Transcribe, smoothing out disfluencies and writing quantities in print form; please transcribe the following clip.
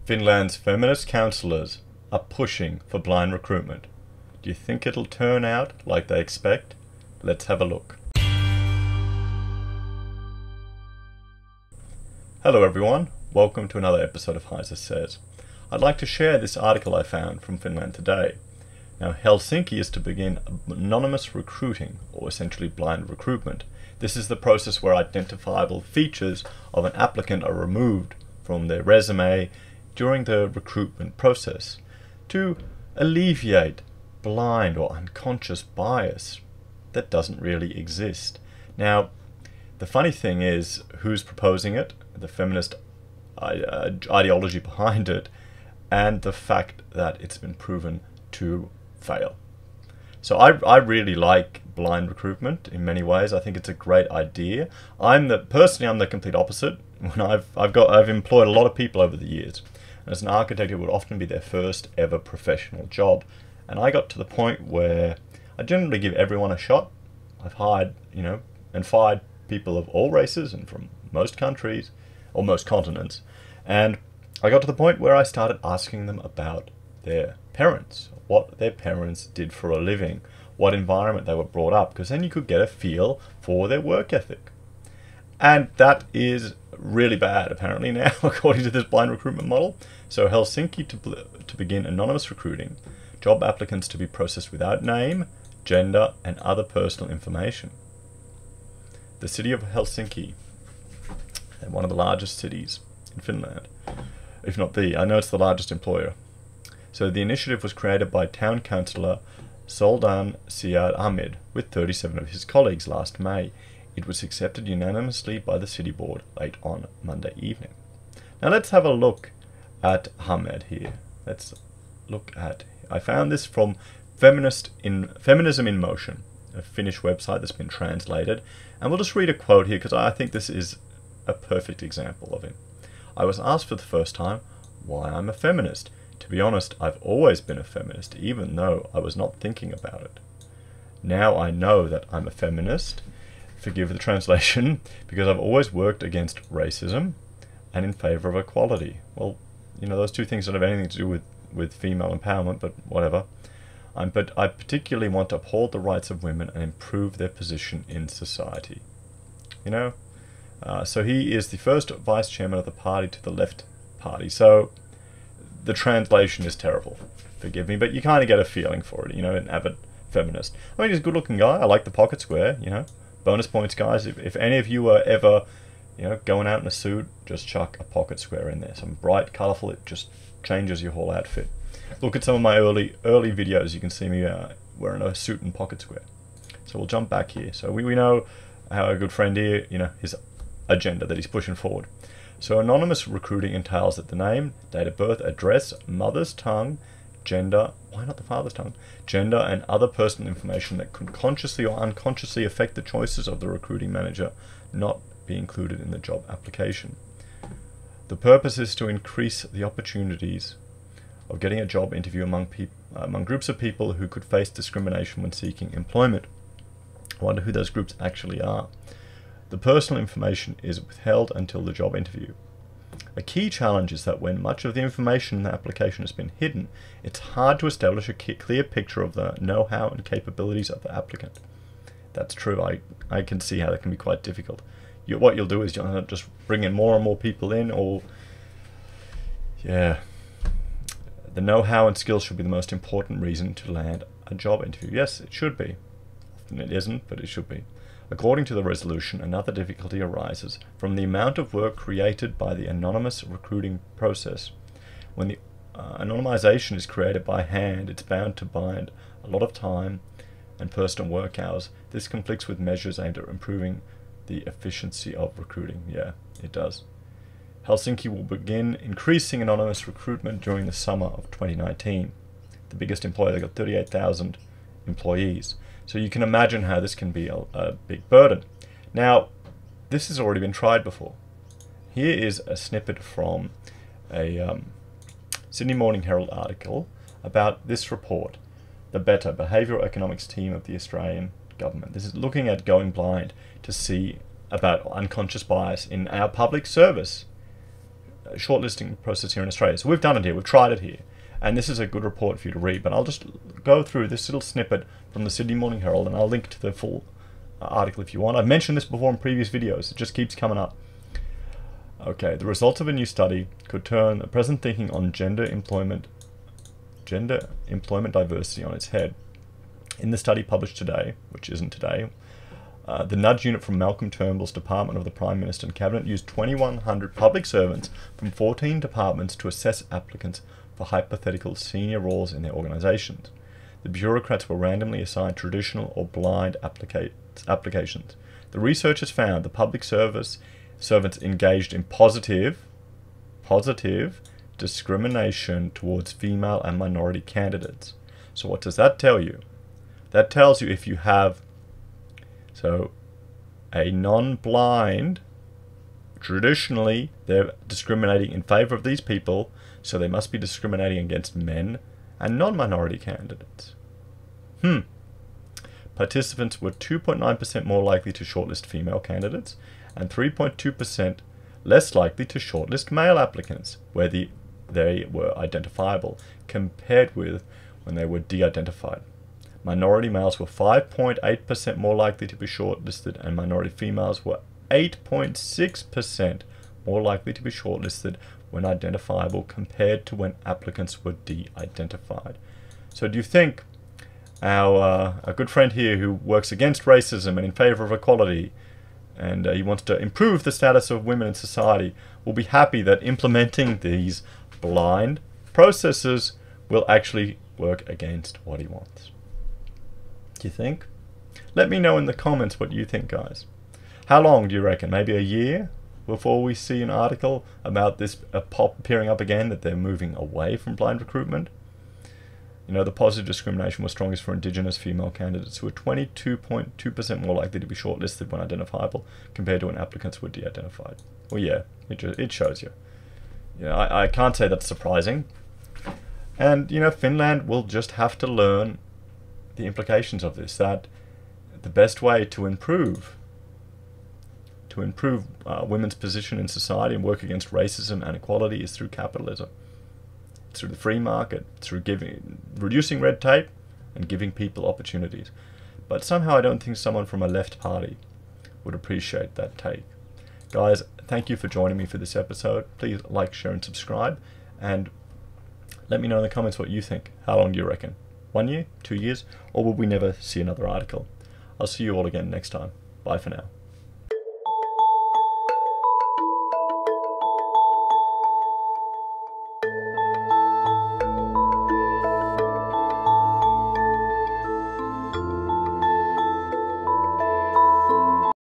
Finland's feminist councillors are pushing for blind recruitment. Do you think it'll turn out like they expect? Let's have a look. Hello everyone, welcome to another episode of Heise Says. I'd like to share this article I found from Finland today. Now, Helsinki is to begin anonymous recruiting, or essentially blind recruitment. This is the process where identifiable features of an applicant are removed from their resume during the recruitment process to alleviate blind or unconscious bias that doesn't really exist. Now, the funny thing is who's proposing it, the feminist ideology behind it, and the fact that it's been proven to fail. So I really like blind recruitment in many ways. I think it's a great idea. Personally I'm the complete opposite. When I've employed a lot of people over the years. As an architect, it would often be their first ever professional job, and I got to the point where I generally give everyone a shot. I've hired, and fired people of all races and from most countries or most continents, and I got to the point where I started asking them about their parents, what their parents did for a living, what environment they were brought up, because then you could get a feel for their work ethic. And that is really bad, apparently now, according to this blind recruitment model. So Helsinki to begin anonymous recruiting, job applicants to be processed without name, gender, and other personal information. The city of Helsinki, one of the largest cities in Finland, if not I know it's the largest employer. So the initiative was created by town councillor Soldan Siad Ahmed with 37 of his colleagues last May. It was accepted unanimously by the city board late on Monday evening. Now let's have a look at Ahmed here. I found this from Feminism in Motion, a Finnish website that's been translated. And we'll just read a quote here because I think this is a perfect example of it. I was asked for the first time why I'm a feminist. To be honest, I've always been a feminist, even though I was not thinking about it. Now I know that I'm a feminist, forgive the translation, because I've always worked against racism and in favour of equality. Well, those two things don't have anything to do with female empowerment, but whatever. But I particularly want to uphold the rights of women and improve their position in society. So he is the first vice chairman of the party to the left party. So the translation is terrible, forgive me, but you kind of get a feeling for it, an avid feminist. I mean, he's a good looking guy. I like the pocket square, Bonus points, guys. If any of you are ever, going out in a suit, just chuck a pocket square in there. Some bright, colourful, it just changes your whole outfit. Look at some of my early videos. You can see me wearing a suit and pocket square. So we'll jump back here. So we know our good friend here, his agenda that he's pushing forward. So anonymous recruiting entails that the name, date of birth, address, mother's tongue, gender, why not the father's tongue, gender and other personal information that could consciously or unconsciously affect the choices of the recruiting manager not be included in the job application. The purpose is to increase the opportunities of getting a job interview among groups of people who could face discrimination when seeking employment. I wonder who those groups actually are. The personal information is withheld until the job interview. A key challenge is that when much of the information in the application has been hidden, it's hard to establish a clear picture of the know-how and capabilities of the applicant. That's true. I can see how that can be quite difficult. What you'll do is you'll just bring in more and more people in, or the know-how and skills should be the most important reason to land a job interview. Yes, it should be. Often it isn't, but it should be. According to the resolution, another difficulty arises from the amount of work created by the anonymous recruiting process. When the anonymization is created by hand, it's bound to bind a lot of time and personal work hours. This conflicts with measures aimed at improving the efficiency of recruiting. Yeah, it does. Helsinki will begin increasing anonymous recruitment during the summer of 2019. The biggest employer, they've got 38,000 employees. So you can imagine how this can be a big burden. Now, this has already been tried before. Here is a snippet from a Sydney Morning Herald article about this report, the BETA, Behavioural Economics Team of the Australian Government. This is looking at going blind to see about unconscious bias in our public service shortlisting process here in Australia. So we've done it here, we've tried it here, and this is a good report for you to read. But I'll just go through this little snippet from the Sydney Morning Herald, and I'll link to the full article if you want. I've mentioned this before in previous videos, it just keeps coming up. Okay, the results of a new study could turn the present thinking on gender employment diversity on its head. In the study published today, which isn't today, the Nudge Unit from Malcolm Turnbull's Department of the Prime Minister and Cabinet used 2,100 public servants from 14 departments to assess applicants for hypothetical senior roles in their organisations. The bureaucrats were randomly assigned traditional or blind applications. The researchers found the public servants engaged in positive discrimination towards female and minority candidates. So what does that tell you? That tells you if you have a non-blind, traditionally they're discriminating in favour of these people, so they must be discriminating against men and non-minority candidates. Participants were 2.9% more likely to shortlist female candidates and 3.2% less likely to shortlist male applicants where they were identifiable, compared with when they were de-identified. Minority males were 5.8% more likely to be shortlisted, and minority females were 8.6% more likely to be shortlisted when identifiable, compared to when applicants were de-identified. So do you think our good friend here, who works against racism and in favour of equality, and he wants to improve the status of women in society, will be happy that implementing these blind processes will actually work against what he wants? Do you think? Let me know in the comments what you think, guys. How long do you reckon? Maybe a year before we see an article about this appearing up again, that they're moving away from blind recruitment? You know, the positive discrimination was strongest for Indigenous female candidates, who were 22.2% more likely to be shortlisted when identifiable, compared to when applicants were de-identified. Well, yeah, it shows you. Yeah, I can't say that's surprising. And, you know, Finland will just have to learn the implications of this, that the best way to improve women's position in society and work against racism and equality is through capitalism. It's through the free market, through reducing red tape and giving people opportunities. But somehow I don't think someone from a left party would appreciate that take. Guys, thank you for joining me for this episode. Please like, share and subscribe, and let me know in the comments what you think. How long do you reckon? 1 year? 2 years? Or will we never see another article? I'll see you all again next time. Bye for now.